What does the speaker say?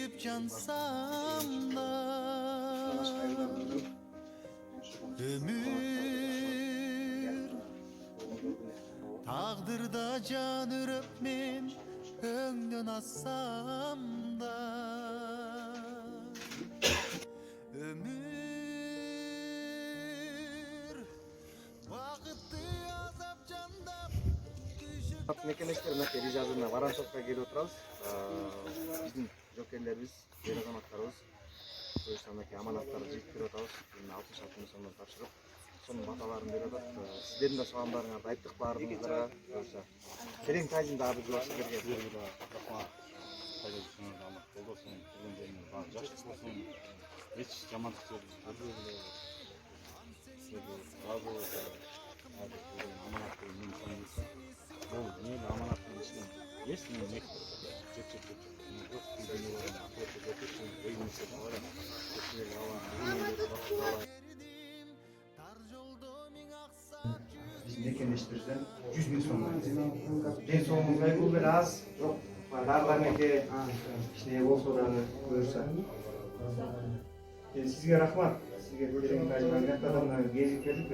kuyup cansam da ömür taqdirda can ürüp men öňden assam da ömür wagtdy azap jandap Мекенештер мынакей ризажына Воронцовка келип отурабыз. Биздин жокерлерибиз, эр азаматтарыбыз буюрса мынакей аманаттарды жыйып берип атабыз. 60 сомдон тапшырып, сонун баталарын берип атат. Сиздердин да саламдарыңарды айттык баарыңыздарга. Буюрса терең тайжын дагы бир жолу сиздерге. Рахмат. Пайдаланыңыздар, Алла колдосун, келгендериңер баары жакшы болсун. Эч жамандык көрбөйүңөр. Базы аманат мен санайсыз. Бул мен аманаттын ишин эсин мектеп чечип Biz mekeleştirden 100 bin so'm. En so'mga bu biraz yok. Darlarniki ishne bo'lsa ularni ko'rsa. Sizga rahmat. Sizga tereң tajriba, katta odamlarga gezib kelib